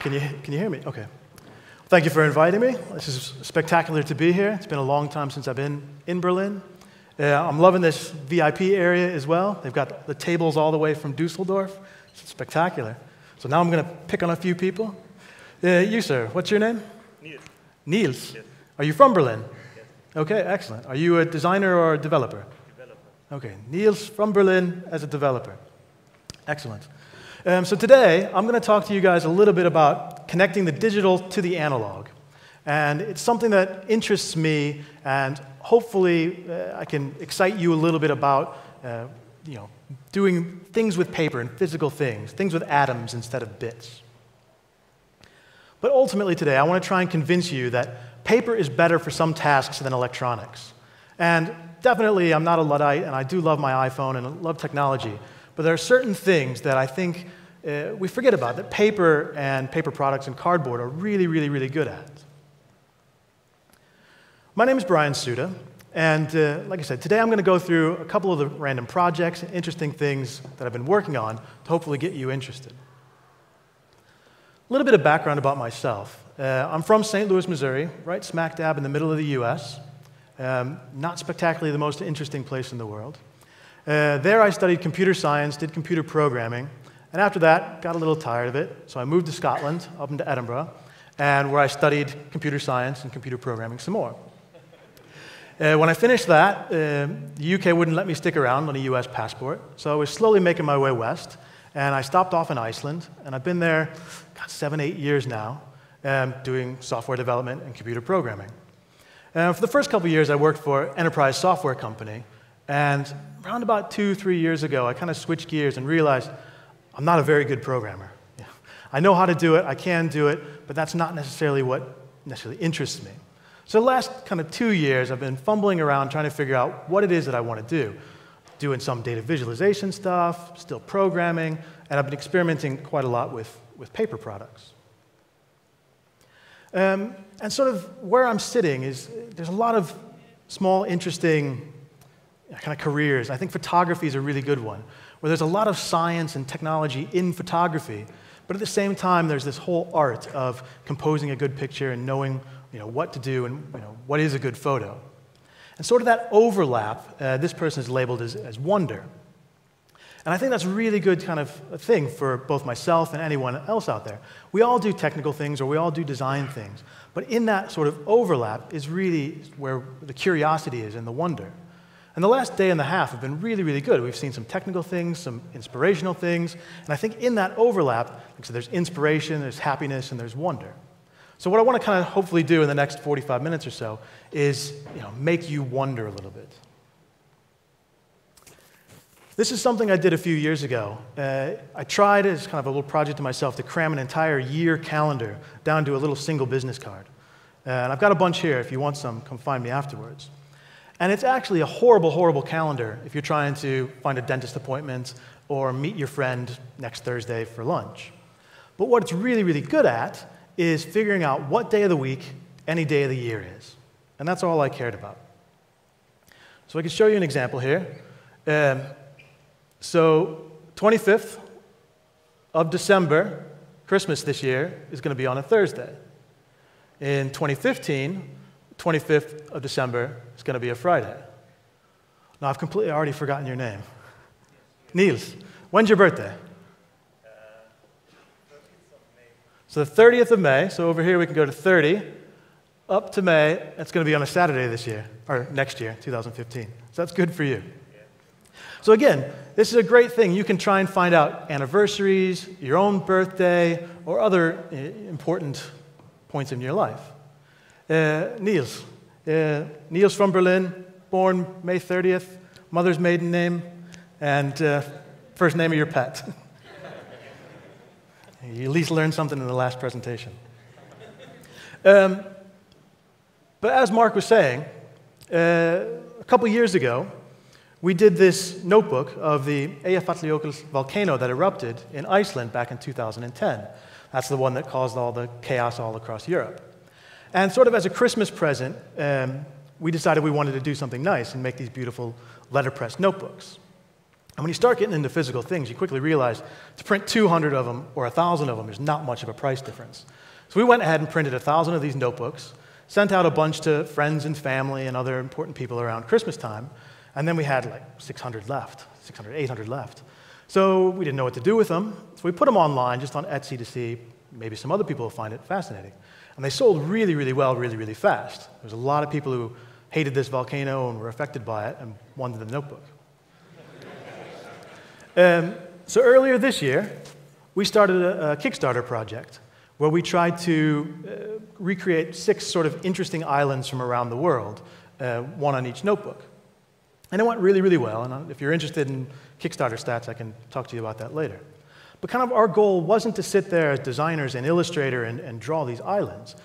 Can you hear me? Okay. Thank you for inviting me. This is spectacular to be here. It's been a long time since I've been in Berlin. I'm loving this VIP area as well. They've got the tables all the way from Dusseldorf. It's spectacular. So now I'm going to pick on a few people. You, sir, what's your name? Niels. Niels? Yes. Are you from Berlin? Yes. Okay, excellent. Are you a designer or a developer? Developer. Okay, Niels from Berlin as a developer. Excellent. So today, I'm going to talk to you guys a little bit about connecting the digital to the analog. And it's something that interests me, and hopefully I can excite you a little bit about doing things with paper and physical things with atoms instead of bits. But ultimately today, I want to try and convince you that paper is better for some tasks than electronics. And definitely, I'm not a Luddite, and I do love my iPhone and I love technology. But there are certain things that I think we forget about, that paper and paper products and cardboard are really, really, really good at. My name is Brian Suda, and like I said, today I'm going to go through a couple of the random projects and interesting things that I've been working on to hopefully get you interested. A little bit of background about myself. I'm from St. Louis, Missouri, right smack dab in the middle of the US. Not spectacularly the most interesting place in the world. There I studied computer science, did computer programming, and after that, got a little tired of it, so I moved to Scotland, up into Edinburgh, and where I studied computer science and computer programming some more. When I finished that, the UK wouldn't let me stick around on a US passport, so I was slowly making my way west, and I stopped off in Iceland, and I've been there, 7, 8 years now, doing software development and computer programming. For the first couple of years, I worked for an enterprise software company, and around about 2, 3 years ago, I kind of switched gears and realized I'm not a very good programmer. I know how to do it, I can do it, but that's not necessarily what interests me. So the last kind of 2 years, I've been fumbling around trying to figure out what it is that I want to do. Doing some data visualization stuff, still programming, and I've been experimenting quite a lot with paper products. And sort of where I'm sitting is there's a lot of small, interesting kind of careers. I think photography is a really good one, where there's a lot of science and technology in photography, but at the same time, there's this whole art of composing a good picture and knowing what to do and what is a good photo. And sort of that overlap, this person is labeled as wonder. And I think that's a really good kind of a thing for both myself and anyone else out there. We all do technical things or we all do design things, but in that sort of overlap is really where the curiosity is and the wonder. And the last day and a half have been really, really good. We've seen some technical things, some inspirational things, and I think in that overlap, so there's inspiration, there's happiness, and there's wonder. So what I want to kind of hopefully do in the next 45 minutes or so is make you wonder a little bit. This is something I did a few years ago. I tried as kind of a little project to myself to cram an entire year calendar down to a little single business card. And I've got a bunch here. If you want some, come find me afterwards. And it's actually a horrible, horrible calendar if you're trying to find a dentist appointment or meet your friend next Thursday for lunch. But what it's really, really good at is figuring out what day of the week any day of the year is. And that's all I cared about. So I can show you an example here. So 25th of December, Christmas this year, is going to be on a Thursday. In 2015, 25th of December is going to be a Friday. Now, I've completely already forgotten your name. Niels, when's your birthday? 30th of May. So the 30th of May, so over here we can go to 30, up to May, it's going to be on a Saturday this year, or next year, 2015. So that's good for you. So again, this is a great thing. You can try and find out anniversaries, your own birthday, or other important points in your life. Niels. Niels from Berlin, born May 30th, mother's maiden name, and first name of your pet. You at least learned something in the last presentation. But as Mark was saying, a couple years ago, we did this notebook of the Eyjafjallajökull volcano that erupted in Iceland back in 2010. That's the one that caused all the chaos all across Europe. And sort of as a Christmas present, we decided we wanted to do something nice and make these beautiful letterpress notebooks. And when you start getting into physical things, you quickly realize to print 200 of them or 1,000 of them, there's not much of a price difference. So we went ahead and printed 1,000 of these notebooks, sent out a bunch to friends and family and other important people around Christmas time, and then we had like 600 left, 600, 800 left. So we didn't know what to do with them, so we put them online just on Etsy to see maybe some other people will find it fascinating. And they sold really, really well, really, really fast. There was a lot of people who hated this volcano and were affected by it and wanted the notebook. So earlier this year, we started a Kickstarter project where we tried to recreate 6 sort of interesting islands from around the world, one on each notebook. And it went really, really well, and if you're interested in Kickstarter stats, I can talk to you about that later. But kind of our goal wasn't to sit there as designers and illustrator and draw these islands.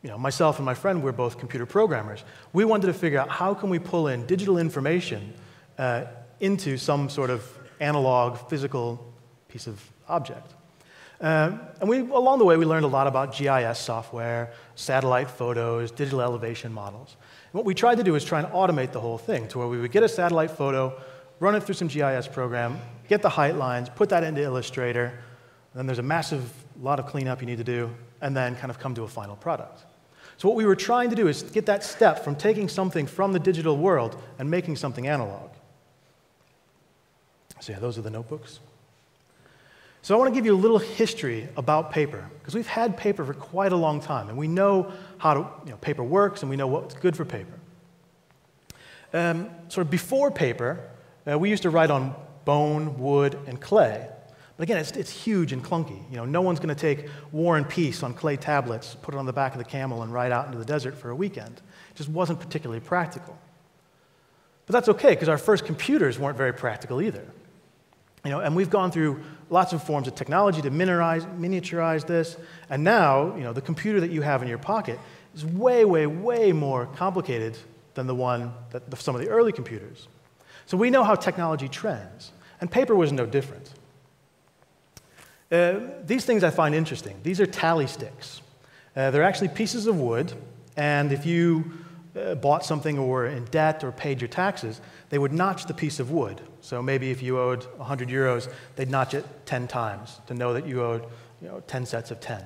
You know, myself and my friend, we're both computer programmers. We wanted to figure out how can we pull in digital information into some sort of analog, physical piece of object. And along the way, we learned a lot about GIS software, satellite photos, digital elevation models. And what we tried to do is try and automate the whole thing to where we would get a satellite photo, run it through some GIS program, get the height lines, put that into Illustrator, and then there's a massive lot of cleanup you need to do, and then kind of come to a final product. So what we were trying to do is get that step from taking something from the digital world and making something analog. So yeah, those are the notebooks. So I want to give you a little history about paper, because we've had paper for quite a long time, and we know how paper works, and we know what's good for paper. Sort of before paper, we used to write on bone, wood, and clay. But again, it's huge and clunky. You know, no one's going to take War and Peace on clay tablets, put it on the back of the camel, and ride out into the desert for a weekend. It just wasn't particularly practical. But that's okay, because our first computers weren't very practical either. You know, and we've gone through lots of forms of technology to miniaturize this, and now, you know, the computer that you have in your pocket is way, way, way more complicated than the one that some of the early computers. So we know how technology trends, and paper was no different. These things I find interesting. These are tally sticks. They're actually pieces of wood, and if you bought something or were in debt or paid your taxes, they would notch the piece of wood. So maybe if you owed 100 euros, they'd notch it 10 times to know that you owed 10 sets of 10.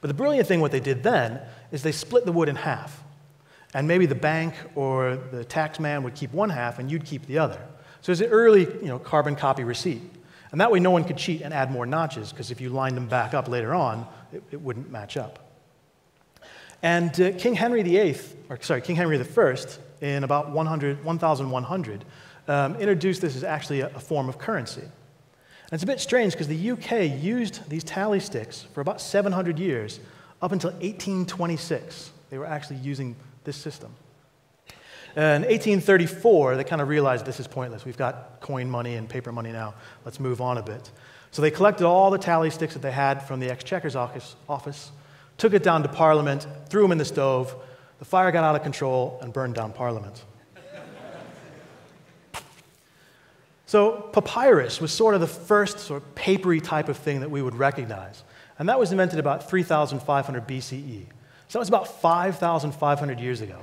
But the brilliant thing what they did then is they split the wood in half. And maybe the bank or the tax man would keep one half and you'd keep the other. So it's an early carbon copy receipt. And that way no one could cheat and add more notches, because if you lined them back up later on, it wouldn't match up. And King Henry I, in about 1100, introduced this as actually a form of currency. And it's a bit strange because the UK used these tally sticks for about 700 years, up until 1826. They were actually using this system. In 1834, they kind of realized this is pointless. We've got coin money and paper money now. Let's move on a bit. So they collected all the tally sticks that they had from the Exchequer's office, took it down to Parliament, threw them in the stove. The fire got out of control and burned down Parliament. So papyrus was sort of the first sort of papery type of thing that we would recognize. And that was invented about 3,500 BCE. So that was about 5,500 years ago.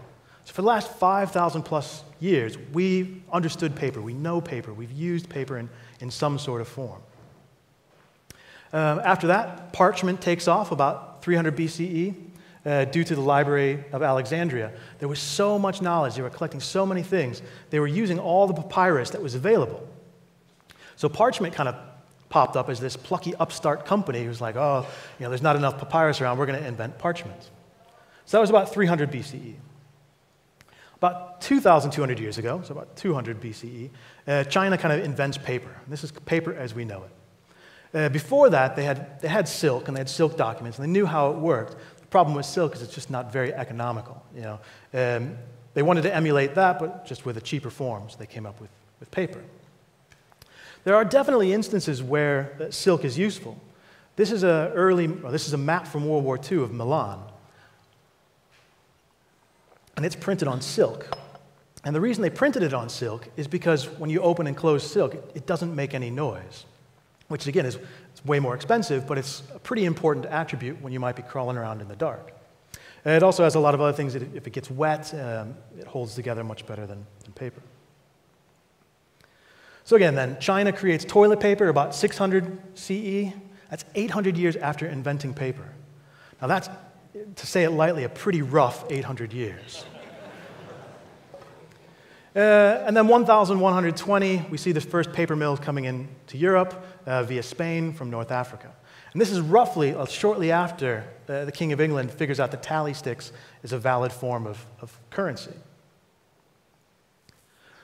So for the last 5,000 plus years, we understood paper. We know paper. We've used paper in some sort of form. After that, parchment takes off about 300 BCE due to the Library of Alexandria. There was so much knowledge. They were collecting so many things. They were using all the papyrus that was available. So parchment kind of popped up as this plucky upstart company who's like, oh, there's not enough papyrus around. We're going to invent parchment. So that was about 300 BCE. About 2,200 years ago, so about 200 BCE, China kind of invents paper. This is paper as we know it. Before that, they had silk, and they had silk documents, and they knew how it worked. The problem with silk is it's just not very economical. They wanted to emulate that, but just with a cheaper form, so they came up with paper. There are definitely instances where silk is useful. This is a map from World War II of Milan, and it's printed on silk. And the reason they printed it on silk is because when you open and close silk, it doesn't make any noise, which again it's way more expensive, but it's a pretty important attribute when you might be crawling around in the dark. It also has a lot of other things that if it gets wet, it holds together much better than paper. So again, then, China creates toilet paper about 600 CE. That's 800 years after inventing paper. Now that's, to say it lightly, a pretty rough 800 years. And then 1120, we see the first paper mills coming into Europe via Spain from North Africa. And this is roughly shortly after the King of England figures out that tally sticks is a valid form of currency.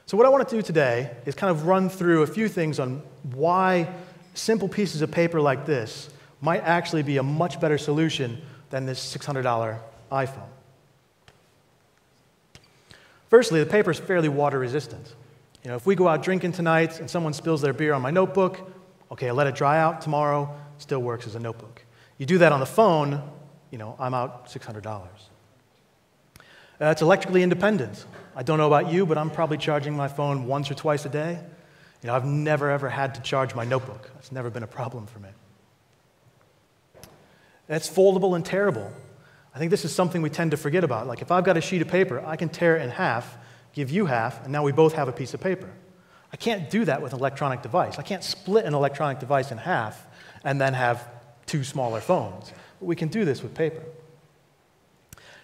So what I want to do today is kind of run through a few things on why simple pieces of paper like this might actually be a much better solution than this $600 iPhone. Firstly, the paper is fairly water resistant. You know, if we go out drinking tonight and someone spills their beer on my notebook, okay, I let it dry out tomorrow, still works as a notebook. You do that on the phone, you know, I'm out $600. It's electrically independent. I don't know about you, but I'm probably charging my phone once or twice a day. You know, I've never, ever had to charge my notebook. It's never been a problem for me. It's foldable and tearable. I think this is something we tend to forget about. Like, if I've got a sheet of paper, I can tear it in half, give you half, and now we both have a piece of paper. I can't do that with an electronic device. I can't split an electronic device in half and then have two smaller phones. But we can do this with paper.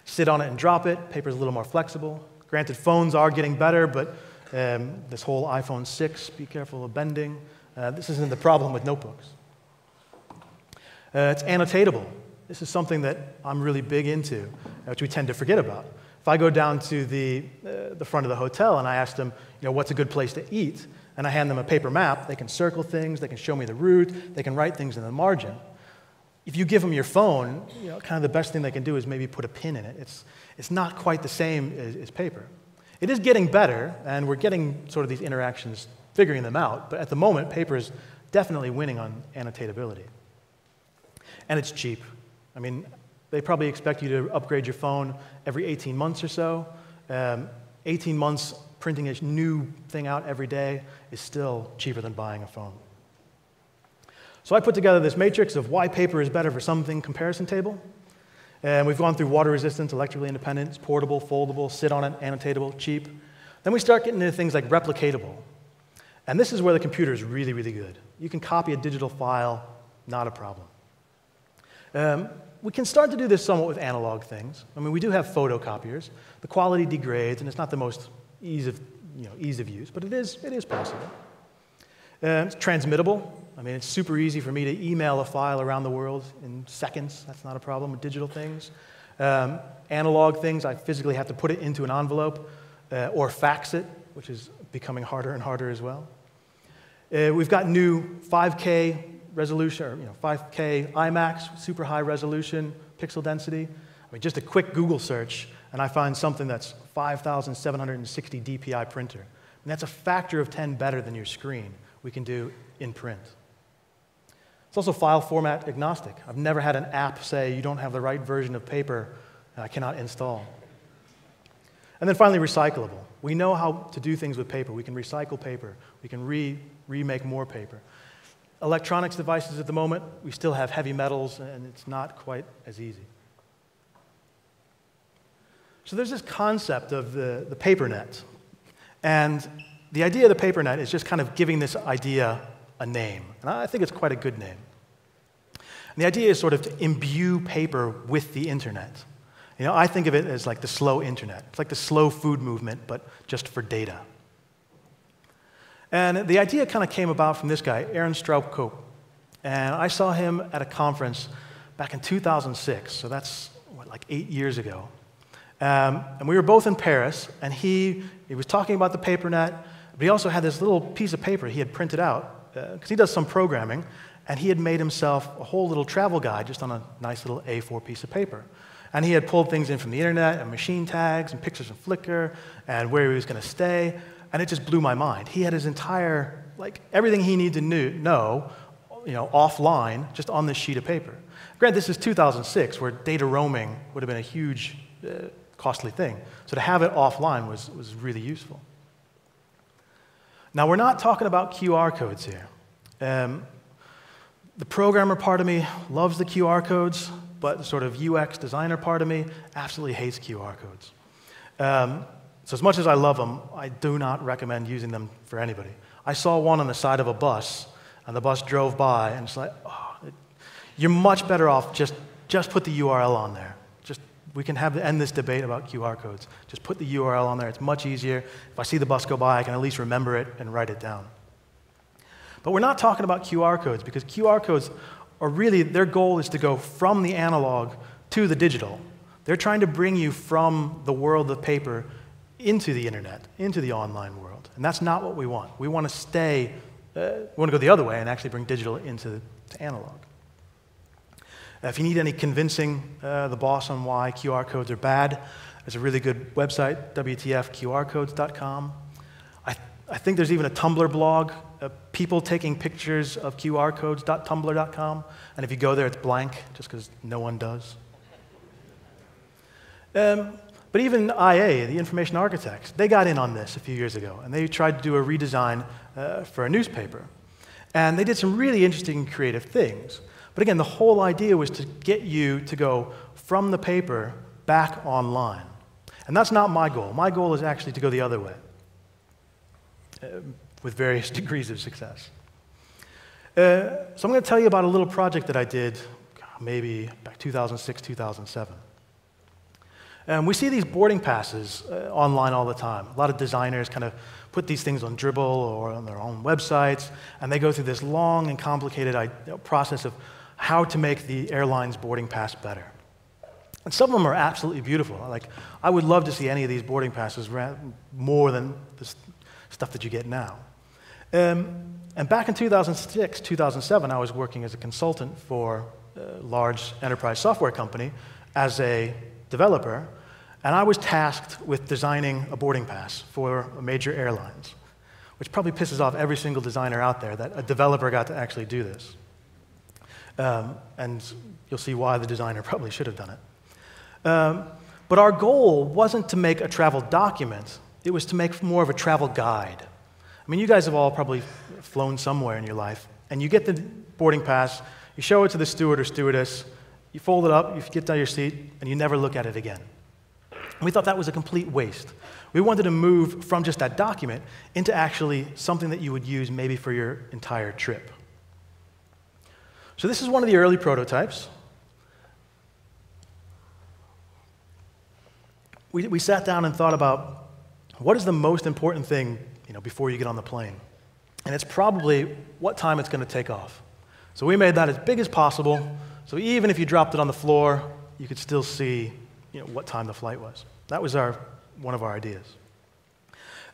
Sit on it and drop it. Paper's a little more flexible. Granted, phones are getting better, but this whole iPhone 6, be careful of bending. This isn't the problem with notebooks. It's annotatable. This is something that I'm really big into, which we tend to forget about. If I go down to the front of the hotel and I ask them, you know, what's a good place to eat, and I hand them a paper map, they can circle things, they can show me the route, they can write things in the margin. If you give them your phone, you know, kind of the best thing they can do is maybe put a pin in it. It's not quite the same as paper. It is getting better, and we're getting sort of these interactions, figuring them out, but at the moment, paper is definitely winning on annotatability. And it's cheap. I mean, they probably expect you to upgrade your phone every 18 months or so. 18 months printing a new thing out every day is still cheaper than buying a phone. So I put together this matrix of why paper is better for something comparison table. And we've gone through water resistant, electrically independent, it's portable, foldable, sit on it, annotatable, cheap. Then we start getting into things like replicatable. And this is where the computer is really, really good. You can copy a digital file, not a problem. We can start to do this somewhat with analog things. I mean, we do have photocopiers. The quality degrades, and it's not the most ease of use, but it is possible. It's transmittable. I mean, it's super easy for me to email a file around the world in seconds. That's not a problem with digital things. Analog things, I physically have to put it into an envelope or fax it, which is becoming harder and harder as well. We've got new 5K resolution, or 5K IMAX, super high resolution, pixel density. I mean, just a quick Google search, and I find something that's 5,760 DPI printer. And that's a factor of 10 better than your screen we can do in print. It's also file format agnostic. I've never had an app say you don't have the right version of paper and I cannot install. And then finally, recyclable. We know how to do things with paper. We can recycle paper. We can remake more paper. Electronics devices at the moment, we still have heavy metals, and it's not quite as easy. So there's this concept of the paper net. And the idea of the paper net is just kind of giving this idea a name. And I think it's quite a good name. And the idea is sort of to imbue paper with the internet. You know, I think of it as like the slow internet. It's like the slow food movement, but just for data. And the idea kind of came about from this guy, Aaron Straubkoop. And I saw him at a conference back in 2006, so that's, like 8 years ago. And we were both in Paris, and he was talking about the paper net, but he also had this little piece of paper he had printed out, because he does some programming, and he had made himself a whole little travel guide just on a nice little A4 piece of paper. And he had pulled things in from the internet, and machine tags, and pictures from Flickr, and where he was going to stay. And it just blew my mind. He had his entire, like, everything he needed to know, offline, just on this sheet of paper. Granted, this is 2006, where data roaming would have been a huge, costly thing. So to have it offline was really useful. Now, we're not talking about QR codes here. The programmer part of me loves the QR codes, but the sort of UX designer part of me absolutely hates QR codes. So as much as I love them, I do not recommend using them for anybody. I saw one on the side of a bus, and the bus drove by, and it's like, oh, you're much better off just put the URL on there. We can end this debate about QR codes. Just put the URL on there. It's much easier. If I see the bus go by, I can at least remember it and write it down. But we're not talking about QR codes, because QR codes are really, their goal is to go from the analog to the digital. They're trying to bring you from the world of paper into the internet, into the online world. And that's not what we want. We want to go the other way and actually bring digital into analog. If you need any convincing the boss on why QR codes are bad, there's a really good website, wtfqrcodes.com. I think there's even a Tumblr blog, people taking pictures of QR codes.tumblr.com. And if you go there, it's blank, just because no one does. But even IA, the information architects, they got in on this a few years ago, and they tried to do a redesign for a newspaper. And they did some really interesting and creative things. But again, the whole idea was to get you to go from the paper back online. And that's not my goal. My goal is actually to go the other way, with various degrees of success. So I'm going to tell you about a little project that I did maybe back 2006, 2007. We see these boarding passes online all the time. A lot of designers kind of put these things on Dribbble or on their own websites, and they go through this long and complicated process of how to make the airline's boarding pass better. And some of them are absolutely beautiful. Like, I would love to see any of these boarding passes more than the stuff that you get now. And back in 2006, 2007, I was working as a consultant for a large enterprise software company as a developer, and I was tasked with designing a boarding pass for major airlines, which probably pisses off every single designer out there that a developer got to actually do this. And you'll see why the designer probably should have done it. But our goal wasn't to make a travel document. It was to make more of a travel guide. I mean, you guys have all probably flown somewhere in your life, and you get the boarding pass, you show it to the steward or stewardess, you fold it up, you get down your seat, and you never look at it again. And we thought that was a complete waste. We wanted to move from just that document into actually something that you would use maybe for your entire trip. So this is one of the early prototypes. We sat down and thought about what is the most important thing, before you get on the plane. And it's probably what time it's going to take off. So we made that as big as possible, so even if you dropped it on the floor, you could still see what time the flight was. That was one of our ideas.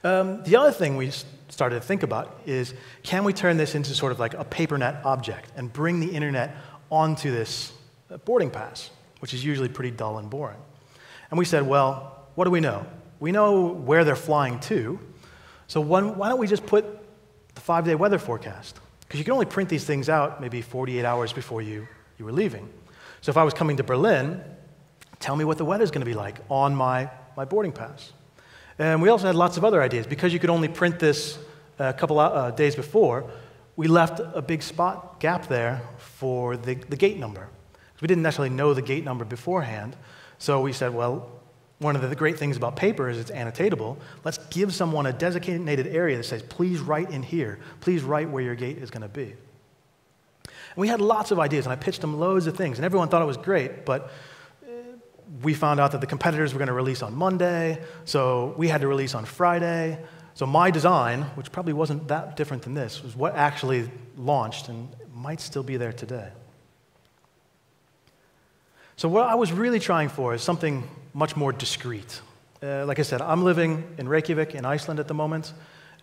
The other thing we started to think about is, can we turn this into sort of like a PaperNet object and bring the internet onto this boarding pass, which is usually pretty dull and boring. And we said, well, what do we know? We know where they're flying to, so why don't we just put the 5-day weather forecast? Because you can only print these things out maybe 48 hours before you were leaving. So if I was coming to Berlin, tell me what the weather's going to be like on my boarding pass. And we also had lots of other ideas. Because you could only print this a couple days before, we left a big spot gap there for the gate number. We didn't necessarily know the gate number beforehand, so we said, well, one of the great things about paper is it's annotatable. Let's give someone a designated area that says, please write in here. Please write where your gate is going to be. And we had lots of ideas, and I pitched them loads of things, and everyone thought it was great, but we found out that the competitors were going to release on Monday, so we had to release on Friday. So my design, which probably wasn't that different than this, was what actually launched and might still be there today. So what I was really trying for is something much more discreet. Like I said, I'm living in Reykjavik in Iceland at the moment,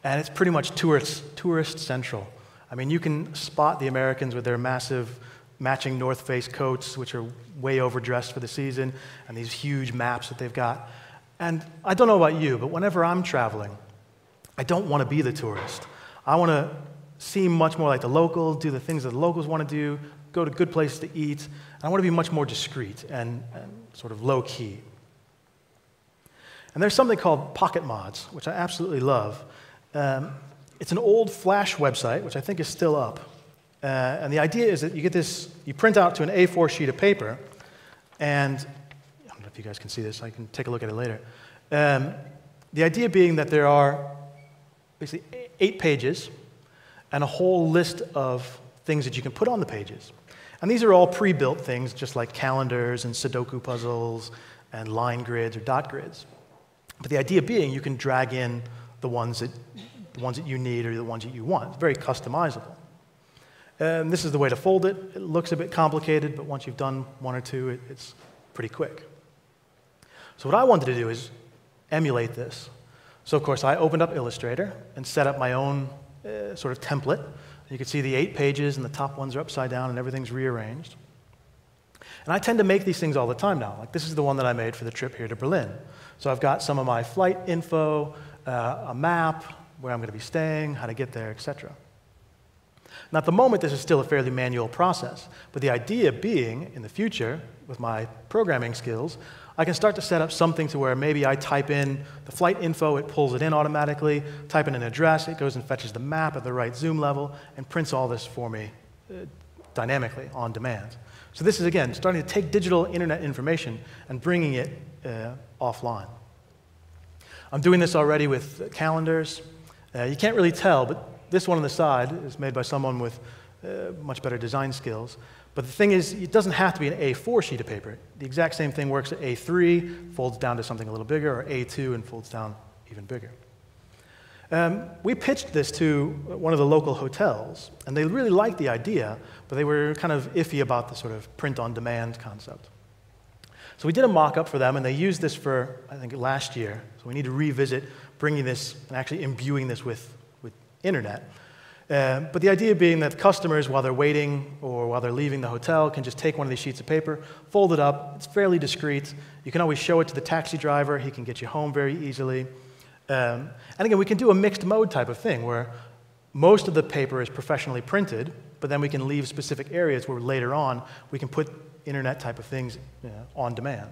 and it's pretty much tourist central. I mean, you can spot the Americans with their massive matching North Face coats, which are way overdressed for the season, and these huge maps that they've got. And I don't know about you, but whenever I'm traveling, I don't want to be the tourist. I want to seem much more like the locals, do the things that the locals want to do, go to good places to eat. I want to be much more discreet and sort of low-key. And there's something called Pocket Mods, which I absolutely love. It's an old Flash website, which I think is still up. And the idea is that you get this, you print out to an A4 sheet of paper, and I don't know if you guys can see this, I can take a look at it later. The idea being that there are basically 8 pages and a whole list of things that you can put on the pages. And these are all pre-built things, just like calendars and Sudoku puzzles and line grids or dot grids. But the idea being you can drag in the ones that you need or the ones that you want. It's very customizable. And this is the way to fold it. It looks a bit complicated, but once you've done 1 or 2, it's pretty quick. So what I wanted to do is emulate this. So of course I opened up Illustrator and set up my own sort of template. You can see the 8 pages and the top ones are upside down and everything's rearranged. And I tend to make these things all the time now. Like this is the one that I made for the trip here to Berlin. So I've got some of my flight info, a map, where I'm going to be staying, how to get there, etc. Now at the moment this is still a fairly manual process, but the idea being in the future, with my programming skills, I can start to set up something to where maybe I type in the flight info, it pulls it in automatically, type in an address, it goes and fetches the map at the right zoom level, and prints all this for me dynamically on demand. So this is, again, starting to take digital internet information and bringing it offline. I'm doing this already with calendars. You can't really tell, but this one on the side is made by someone with much better design skills. But the thing is, it doesn't have to be an A4 sheet of paper. The exact same thing works at A3, folds down to something a little bigger, or A2 and folds down even bigger. We pitched this to one of the local hotels, and they really liked the idea, but they were kind of iffy about the sort of print-on-demand concept. So we did a mock-up for them, and they used this for, I think, last year. So we need to revisit bringing this and actually imbuing this with internet. But the idea being that customers, while they're waiting or while they're leaving the hotel, can just take one of these sheets of paper, fold it up. It's fairly discreet. You can always show it to the taxi driver. He can get you home very easily. And again, we can do a mixed mode type of thing where most of the paper is professionally printed, but then we can leave specific areas where later on we can put internet type of things on demand.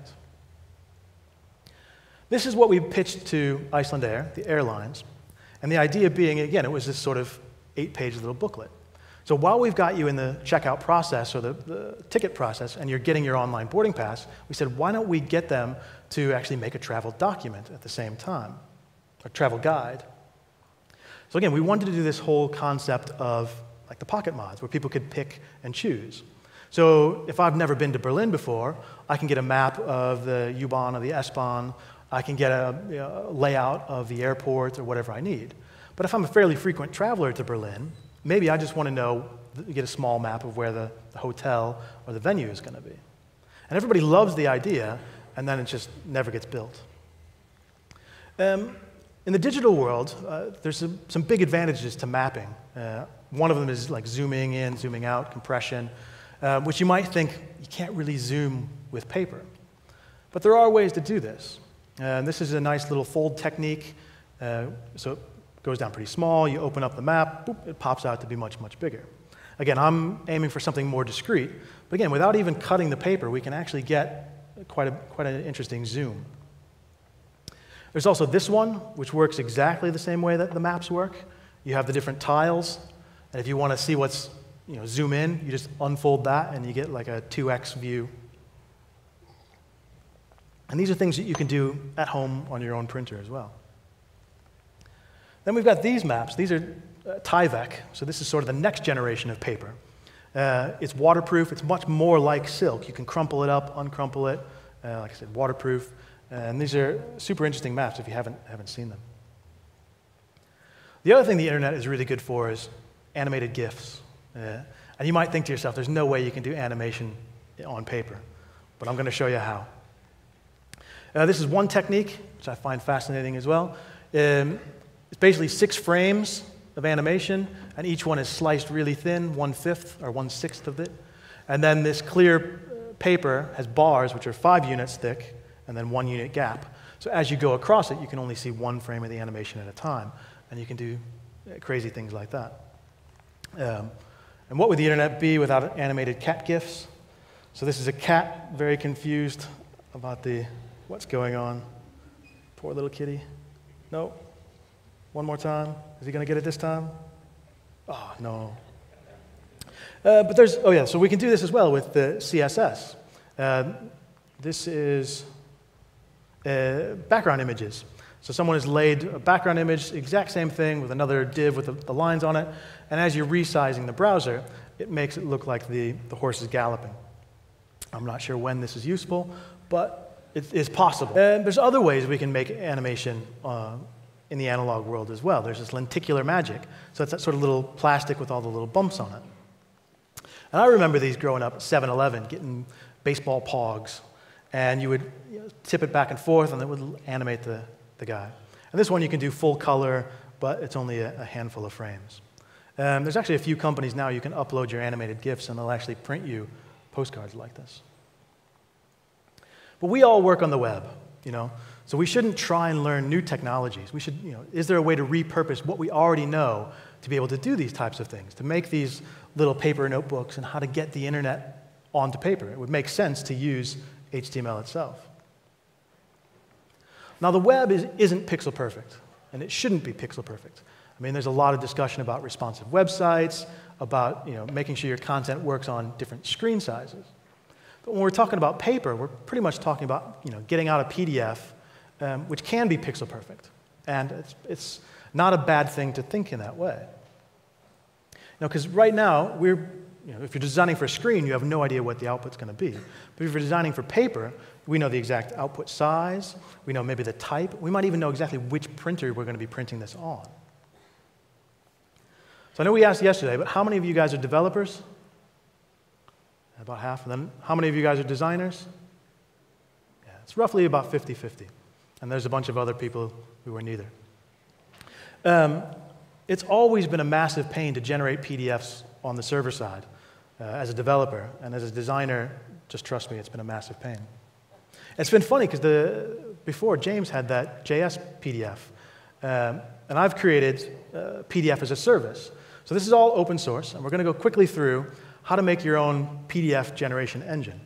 This is what we pitched to Icelandair, the airlines. And the idea being, again, it was this sort of 8-page little booklet. So while we've got you in the checkout process or the ticket process and you're getting your online boarding pass, we said, why don't we get them to actually make a travel document at the same time, a travel guide. So again, we wanted to do this whole concept of like the pocket mods where people could pick and choose. So if I've never been to Berlin before, I can get a map of the U-Bahn or the S-Bahn. I can get a layout of the airport or whatever I need. But if I'm a fairly frequent traveler to Berlin, maybe I just want to get a small map of where the hotel or the venue is going to be. And everybody loves the idea, and then it just never gets built. In the digital world, there's some big advantages to mapping. One of them is like zooming in, zooming out, compression, which you might think you can't really zoom with paper. But there are ways to do this. This is a nice little fold technique. So it goes down pretty small. You open up the map, boop, it pops out to be much, much bigger. Again, I'm aiming for something more discrete. But again, without even cutting the paper, we can actually get quite an interesting zoom. There's also this one, which works exactly the same way that the maps work. You have the different tiles, and if you want to see what's, zoom in, you just unfold that, and you get like a 2x view. And these are things that you can do at home on your own printer as well. Then we've got these maps. These are Tyvek, so this is sort of the next generation of paper. It's waterproof. It's much more like silk. You can crumple it up, uncrumple it. Like I said, waterproof. And these are super interesting maps if you haven't seen them. The other thing the internet is really good for is animated GIFs. And you might think to yourself, there's no way you can do animation on paper. But I'm going to show you how. This is one technique, which I find fascinating as well. It's basically 6 frames of animation, and each one is sliced really thin, 1/5 or 1/6 of it. And then this clear paper has bars, which are 5 units thick, and then 1 unit gap. So as you go across it, you can only see 1 frame of the animation at a time, and you can do crazy things like that. And what would the internet be without animated cat GIFs? So this is a cat very confused about what's going on. Poor little kitty. No. One more time. Is he going to get it this time? Oh, no. But there's, oh yeah, so we can do this as well with the CSS. This is background images. So someone has laid a background image, exact same thing, with another div with the lines on it, and as you're resizing the browser, it makes it look like the horse is galloping. I'm not sure when this is useful, but it is possible. And there's other ways we can make animation in the analog world as well. There's this lenticular magic. So it's that sort of little plastic with all the little bumps on it. And I remember these growing up at 7-Eleven, getting baseball pogs. And you would tip it back and forth, and it would animate the guy. And this one you can do full color, but it's only a handful of frames. There's actually a few companies now you can upload your animated GIFs, and they'll actually print you postcards like this. But we all work on the web, so we shouldn't try and learn new technologies. We should, is there a way to repurpose what we already know to be able to do these types of things, to make these little paper notebooks and how to get the internet onto paper? It would make sense to use HTML itself. Now, the web isn't pixel perfect, and it shouldn't be pixel perfect. I mean, there's a lot of discussion about responsive websites, about making sure your content works on different screen sizes. But when we're talking about paper, we're pretty much talking about getting out a PDF, which can be pixel perfect. And it's not a bad thing to think in that way. Because right now, if you're designing for a screen, you have no idea what the output's going to be. But if you're designing for paper, we know the exact output size, we know maybe the type, we might even know exactly which printer we're going to be printing this on. So I know we asked yesterday, but how many of you guys are developers? About half. And then how many of you guys are designers? Yeah, it's roughly about 50-50. And there's a bunch of other people who are neither. It's always been a massive pain to generate PDFs on the server side as a developer. And as a designer, just trust me, it's been a massive pain. It's been funny because before James had that JS PDF. And I've created PDF as a service. So this is all open source, and we're going to go quickly through how to make your own PDF generation engine.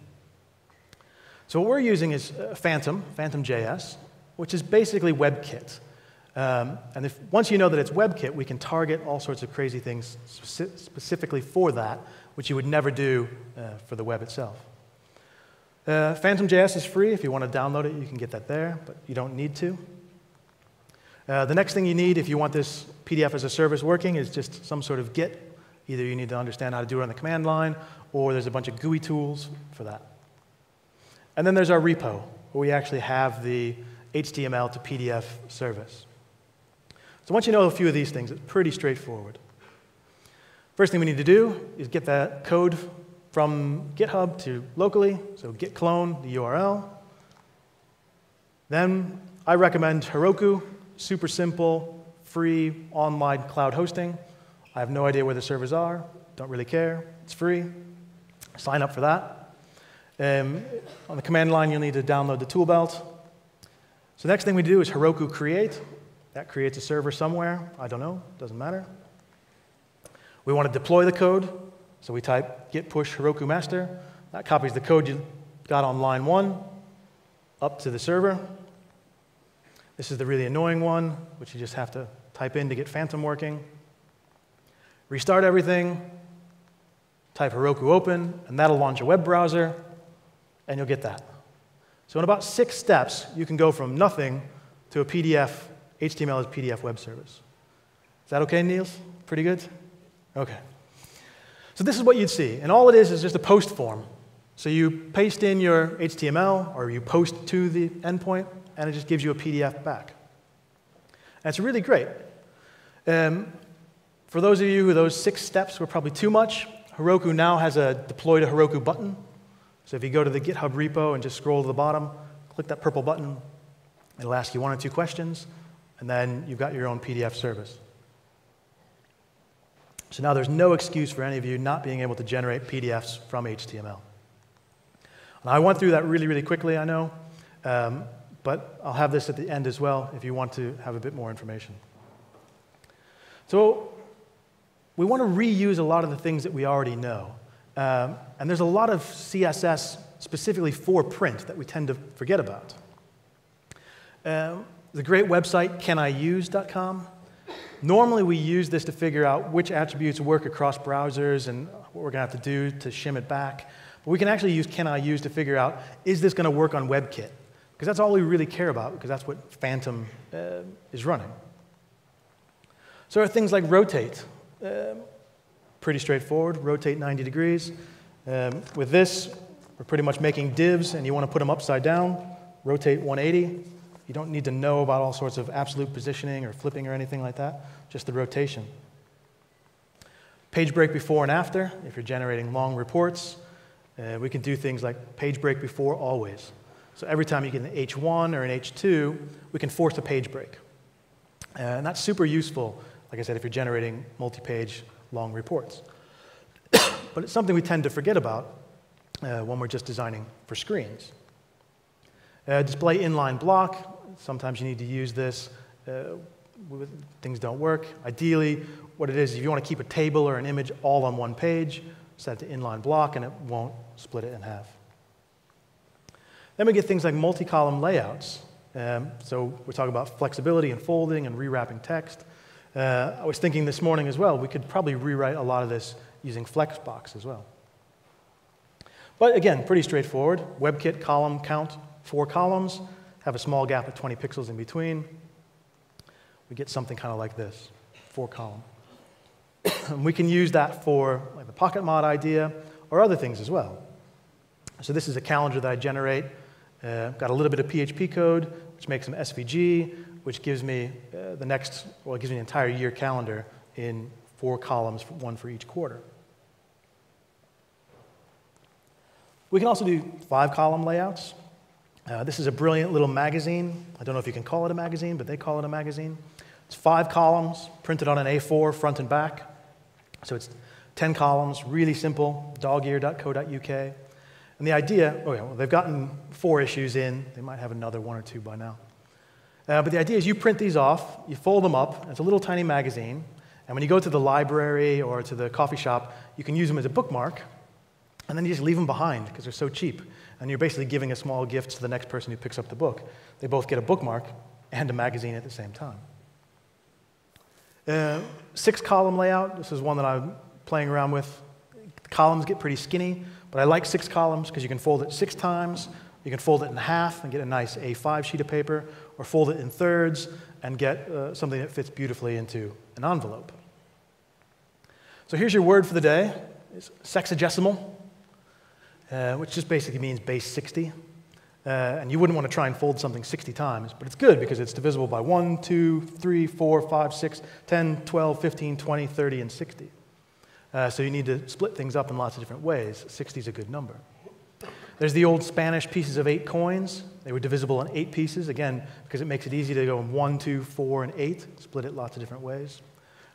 So what we're using is Phantom.js, which is basically WebKit. And once you know that it's WebKit, we can target all sorts of crazy things specifically for that, which you would never do for the web itself. Phantom.js is free. If you want to download it, you can get that there, but you don't need to. The next thing you need if you want this PDF as a service working is just some sort of Git. Either you need to understand how to do it on the command line, or there's a bunch of GUI tools for that. And then there's our repo, where we actually have the HTML to PDF service. So once you know a few of these things, it's pretty straightforward. First thing we need to do is get that code from GitHub to locally, so git clone the URL. Then I recommend Heroku, super simple, free, online cloud hosting. I have no idea where the servers are, don't really care, it's free. Sign up for that. On the command line, you'll need to download the tool belt. So the next thing we do is Heroku Create. That creates a server somewhere, I don't know, doesn't matter. We want to deploy the code, so we type git push Heroku master. That copies the code you got on line 1 up to the server. This is the really annoying one, which you just have to type in to get Phantom working. Restart everything, type Heroku open, and that'll launch a web browser, and you'll get that. So in about 6 steps, you can go from nothing to a PDF, HTML as PDF web service. Is that okay, Niels? Pretty good? Okay. So this is what you'd see, and all it is just a post form. So you paste in your HTML, or you post to the endpoint, and it just gives you a PDF back. And it's really great. For those of you who those 6 steps were probably too much, Heroku now has a deploy to Heroku button. So if you go to the GitHub repo and just scroll to the bottom, click that purple button, it'll ask you 1 or 2 questions, and then you've got your own PDF service. So now there's no excuse for any of you not being able to generate PDFs from HTML. And I went through that really, really quickly, I know, but I'll have this at the end as well if you want to have a bit more information. So we want to reuse a lot of the things that we already know. And there's a lot of CSS specifically for print that we tend to forget about. The great website, caniuse.com. Normally, we use this to figure out which attributes work across browsers and what we're going to have to do to shim it back. But we can actually use caniuse to figure out, is this going to work on WebKit? because that's all we really care about, because that's what Phantom is running. So there are things like rotate. Pretty straightforward, rotate 90 degrees. With this, we're pretty much making divs, and you want to put them upside down, rotate 180. You don't need to know about all sorts of absolute positioning or flipping or anything like that, just the rotation. Page break before and after, if you're generating long reports. We can do things like page break before always. So every time you get an H1 or an H2, we can force a page break. And that's super useful, like I said, if you're generating multi-page long reports. But it's something we tend to forget about when we're just designing for screens. Display inline block. Sometimes you need to use this. Things don't work. Ideally, what it is, if you want to keep a table or an image all on one page, set it to inline block, and it won't split it in half. Then we get things like multi-column layouts. So we're talking about flexibility and folding and rewrapping text. I was thinking this morning as well, we could probably rewrite a lot of this using Flexbox as well. But again, pretty straightforward. WebKit column count, 4 columns, have a small gap of 20 pixels in between. We get something kind of like this, 4 column. We can use that for like the pocket mod idea or other things as well. So this is a calendar that I generate. Got a little bit of PHP code, which makes some SVG, which gives me it gives me an entire year calendar in 4 columns, 1 for each quarter. We can also do 5-column layouts. This is a brilliant little magazine. I don't know if you can call it a magazine, but they call it a magazine. It's 5 columns, printed on an A4, front and back. So it's 10 columns, really simple, dogear.co.uk. And the idea, they've gotten 4 issues in. They might have another 1 or 2 by now. But the idea is you print these off, you fold them up. It's a little tiny magazine. And when you go to the library or to the coffee shop, you can use them as a bookmark. And then you just leave them behind because they're so cheap. And you're basically giving a small gift to the next person who picks up the book. They both get a bookmark and a magazine at the same time. 6-column layout. This is one that I'm playing around with. The columns get pretty skinny, but I like 6 columns because you can fold it 6 times. You can fold it in half and get a nice A5 sheet of paper, or fold it in thirds and get something that fits beautifully into an envelope. So here's your word for the day. It's sexagesimal, which just basically means base 60. And you wouldn't want to try and fold something 60 times, but it's good because it's divisible by 1, 2, 3, 4, 5, 6, 10, 12, 15, 20, 30, and 60. So you need to split things up in lots of different ways. 60 is a good number. There's the old Spanish pieces of 8 coins. They were divisible in 8 pieces, again, because it makes it easy to go in 1, 2, 4, and 8, split it lots of different ways.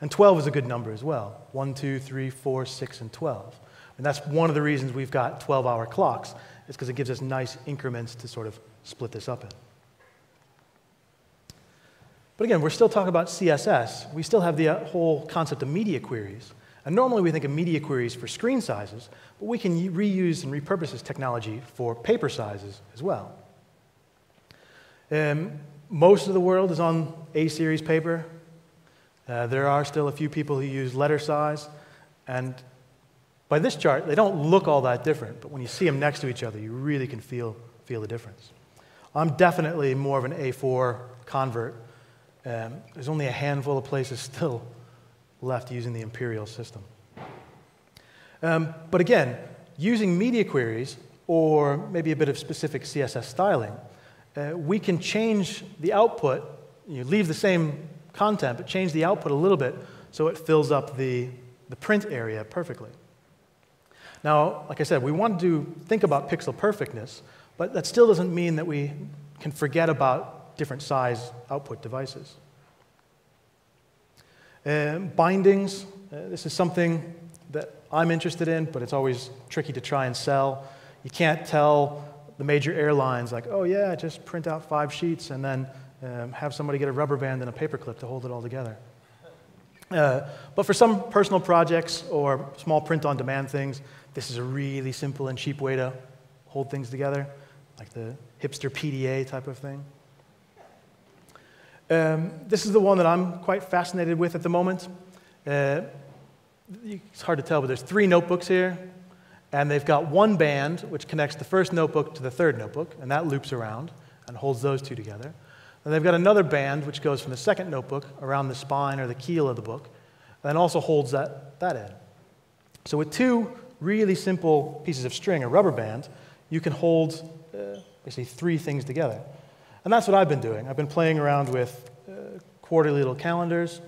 And 12 is a good number as well. 1, 2, 3, 4, 6, and 12. And that's one of the reasons we've got 12-hour clocks, is because it gives us nice increments to sort of split this up in. But again, we're still talking about CSS. We still have the whole concept of media queries. And normally we think of media queries for screen sizes, but we can reuse and repurpose this technology for paper sizes as well. Most of the world is on A-series paper. There are still a few people who use letter size. And by this chart, they don't look all that different, but when you see them next to each other, you really can feel the difference. I'm definitely more of an A4 convert. There's only a handful of places still left using the imperial system. But again, using media queries, or maybe a bit of specific CSS styling, we can change the output. You leave the same content, but change the output a little bit so it fills up the print area perfectly. Now, like I said, we want to think about pixel perfectness, but that still doesn't mean that we can forget about different size output devices. Bindings, this is something that I'm interested in, but it's always tricky to try and sell. You can't tell the major airlines, like, oh yeah, just print out 5 sheets and then have somebody get a rubber band and a paper clip to hold it all together. But for some personal projects or small print-on-demand things, this is a really simple and cheap way to hold things together, like the hipster PDA type of thing. This is the one that I'm quite fascinated with at the moment. It's hard to tell, but there's 3 notebooks here, and they've got one band which connects the first notebook to the third notebook, and that loops around. and holds those two together. And they've got another band which goes from the second notebook around the spine or the keel of the book, and also holds that end. So with two really simple pieces of string, a rubber band, you can hold basically three things together. And that's what I've been doing. I've been playing around with quarterly little calendars,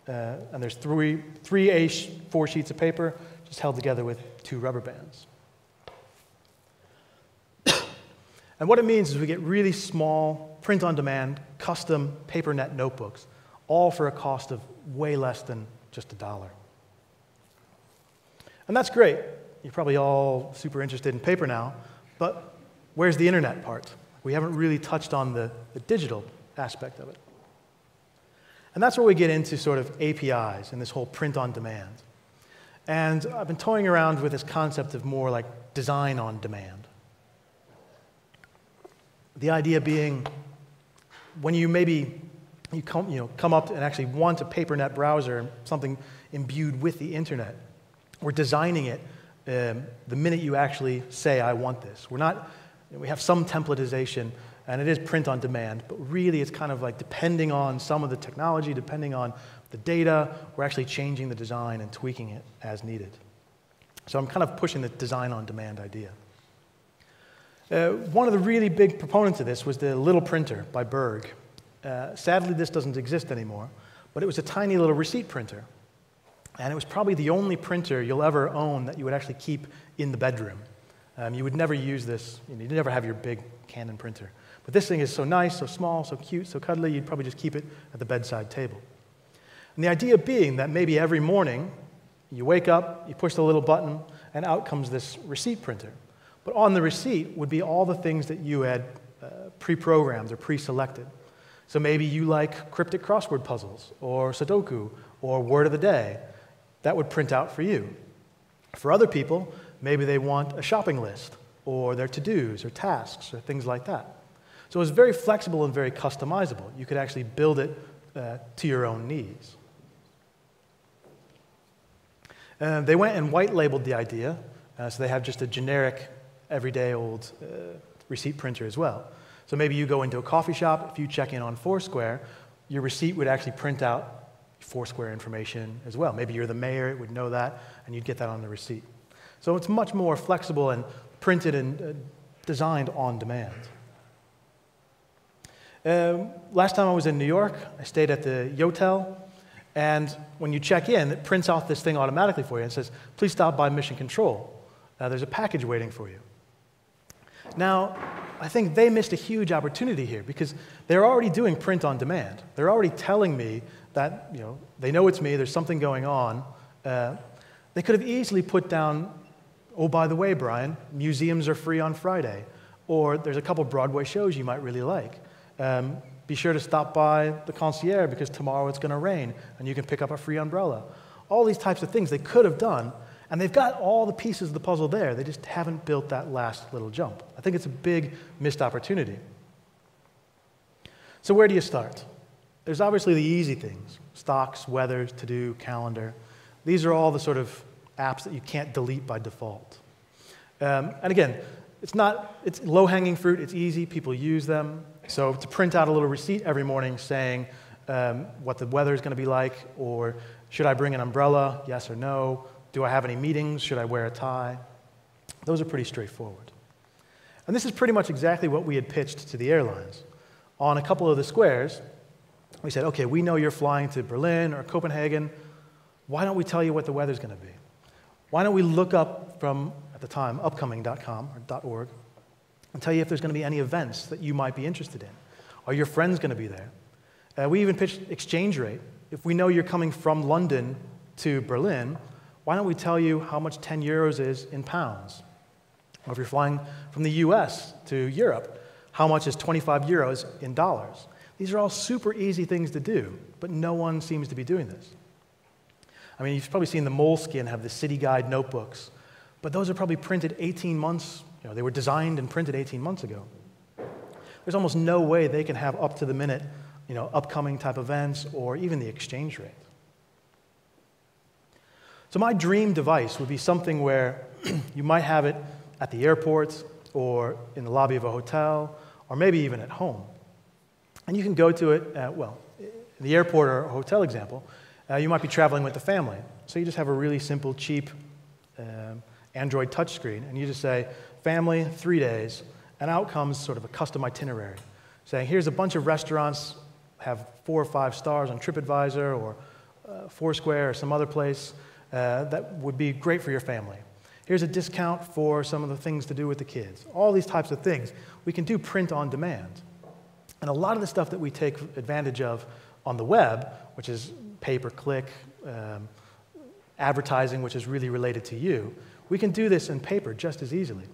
and there's three A4 sheets of paper just held together with two rubber bands. And what it means is we get really small, print-on-demand, custom PaperNet notebooks, all for a cost of way less than just $1. And that's great. You're probably all super interested in paper now, but where's the internet part? We haven't really touched on the digital aspect of it. And that's where we get into sort of APIs and this whole print-on-demand. And I've been toying around with this concept of more like design on demand. The idea being, when you come up and actually want a PaperNet browser, something imbued with the internet, we're designing it the minute you actually say, I want this. We have some templatization, and it is print on demand, but really it's kind of like depending on some of the technology, depending on the data, we're actually changing the design and tweaking it as needed. So I'm kind of pushing the design on demand idea. One of the really big proponents of this was the Little Printer by Berg. Sadly, this doesn't exist anymore, but it was a tiny little receipt printer. And it was probably the only printer you'll ever own that you would actually keep in the bedroom. You would never use this, you'd never have your big Canon printer. But this thing is so nice, so small, so cute, so cuddly, you'd probably just keep it at the bedside table. And the idea being that maybe every morning, you wake up, you push the little button, and out comes this receipt printer. But on the receipt would be all the things that you had pre-programmed or pre-selected. So maybe you like cryptic crossword puzzles, or Sudoku, or word of the day. That would print out for you. For other people, maybe they want a shopping list, or their to-dos, or tasks, or things like that. So it was very flexible and very customizable. You could actually build it to your own needs. They went and white-labeled the idea, so they have just a generic, everyday old receipt printer as well. So maybe you go into a coffee shop, if you check in on Foursquare, your receipt would actually print out Foursquare information as well. Maybe you're the mayor, it would know that, and you'd get that on the receipt. So it's much more flexible and printed and designed on demand. Last time I was in New York, I stayed at the Yotel, and when you check in, it prints out this thing automatically for you and says, please stop by Mission Control. There's a package waiting for you. Now, I think they missed a huge opportunity here because they're already doing print on demand. They're already telling me that they know it's me, there's something going on. They could have easily put down, oh, by the way, Brian, museums are free on Friday, or there's a couple Broadway shows you might really like. Be sure to stop by the concierge because tomorrow it's going to rain and you can pick up a free umbrella. All these types of things they could have done, and they've got all the pieces of the puzzle there. They just haven't built that last little jump. I think it's a big missed opportunity. So where do you start? There's obviously the easy things, stocks, weathers, to-do, calendar. These are all the sort of apps that you can't delete by default. And again, it's low-hanging fruit, it's easy, people use them. So to print out a little receipt every morning saying what the weather is going to be like, or should I bring an umbrella, yes or no, do I have any meetings, should I wear a tie? Those are pretty straightforward. And this is pretty much exactly what we had pitched to the airlines. On a couple of the squares, we said, okay, we know you're flying to Berlin or Copenhagen. Why don't we tell you what the weather's going to be? Why don't we look up from, at the time, upcoming.com or .org, and tell you if there's going to be any events that you might be interested in. Are your friends going to be there? We even pitched exchange rate. If we know you're coming from London to Berlin, why don't we tell you how much 10 euros is in pounds? Or if you're flying from the US to Europe, how much is 25 euros in dollars? These are all super easy things to do, but no one seems to be doing this. I mean, you've probably seen the Moleskine have the City Guide notebooks, but those are probably printed 18 months, they were designed and printed 18 months ago. There's almost no way they can have up-to-the-minute, upcoming type events or even the exchange rate. So my dream device would be something where you might have it at the airport or in the lobby of a hotel or maybe even at home. And you can go to it, well, in the airport or hotel example, you might be traveling with the family. So you just have a really simple, cheap Android touchscreen, and you just say, family, 3 days, and out comes sort of a custom itinerary, saying, here's a bunch of restaurants, have 4 or 5 stars on TripAdvisor or Foursquare or some other place that would be great for your family. Here's a discount for some of the things to do with the kids. All these types of things we can do print on demand. And a lot of the stuff that we take advantage of on the web, which is pay-per-click, advertising, which is really related to you, we can do this in paper just as easily.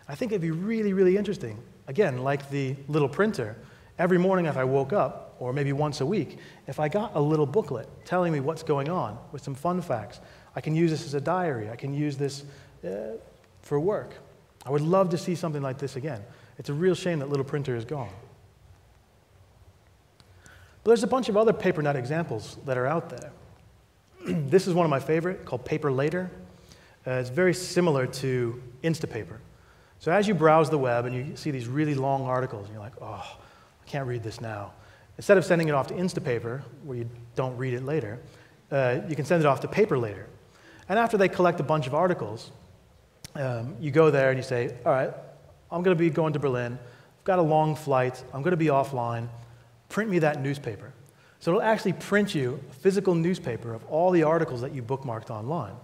I think it'd be really, really interesting, again, like the little printer, every morning if I woke up, or maybe once a week, if I got a little booklet telling me what's going on with some fun facts, I can use this as a diary, I can use this for work. I would love to see something like this again. It's a real shame that little printer is gone. But there's a bunch of other PaperNet examples that are out there. This is one of my favorite, called Paper Later. It's very similar to Instapaper. So as you browse the web and you see these really long articles, and you're like, oh, I can't read this now. Instead of sending it off to Instapaper, where you don't read it later, you can send it off to Paper Later. And after they collect a bunch of articles, you go there and you say, all right, I'm going to be going to Berlin. I've got a long flight. I'm going to be offline. Print me that newspaper. So it'll actually print you a physical newspaper of all the articles that you bookmarked online.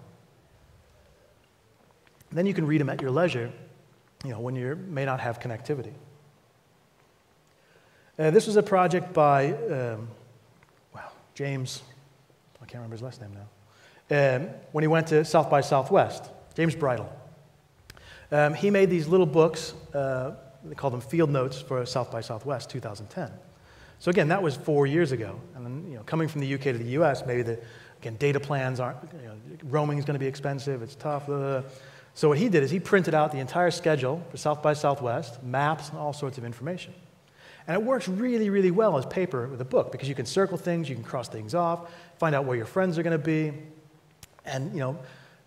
And then you can read them at your leisure, when you may not have connectivity. This was a project by, James, I can't remember his last name now, when he went to South by Southwest, James Bridle. He made these little books, they called them Field Notes for South by Southwest 2010. So again, that was 4 years ago. And then, coming from the UK to the US, maybe data plans aren't, roaming is going to be expensive, it's tough. So what he did is he printed out the entire schedule for South by Southwest, maps, and all sorts of information. And it works really, really well as paper with a book because you can circle things, you can cross things off, find out where your friends are going to be. And,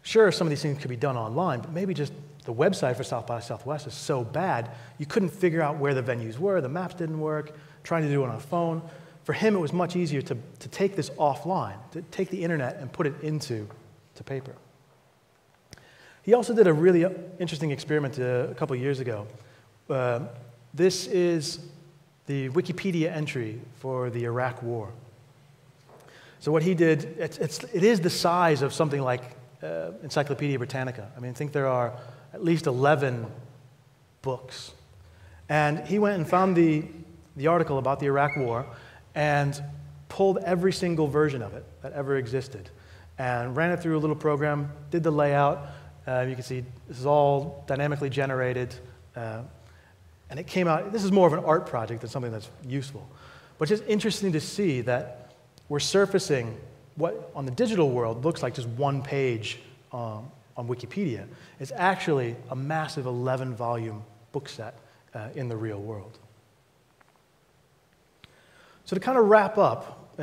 sure, some of these things could be done online, but maybe just the website for South by Southwest is so bad, you couldn't figure out where the venues were, the maps didn't work, trying to do it on a phone. For him, it was much easier to take this offline, to take the internet and put it into paper. He also did a really interesting experiment a couple of years ago. This is the Wikipedia entry for the Iraq War. So what he did, it is the size of something like Encyclopedia Britannica. I think there are at least 11 books. And he went and found the article about the Iraq War and pulled every single version of it that ever existed and ran it through a little program, did the layout. You can see this is all dynamically generated. And it came out, this is more of an art project than something that's useful. But it's just interesting to see that we're surfacing what on the digital world looks like just one page on Wikipedia. It's actually a massive 11-volume book set in the real world. So to kind of wrap up,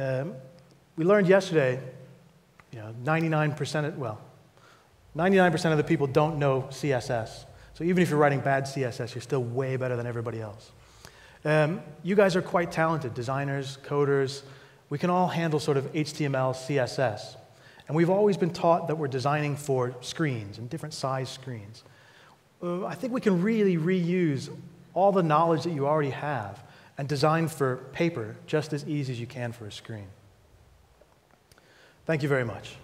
we learned yesterday, 99% of the people don't know CSS. So even if you're writing bad CSS, you're still way better than everybody else. You guys are quite talented, designers, coders. We can all handle sort of HTML, CSS. And we've always been taught that we're designing for screens and different size screens. I think we can really reuse all the knowledge that you already have and design for paper just as easy as you can for a screen. Thank you very much.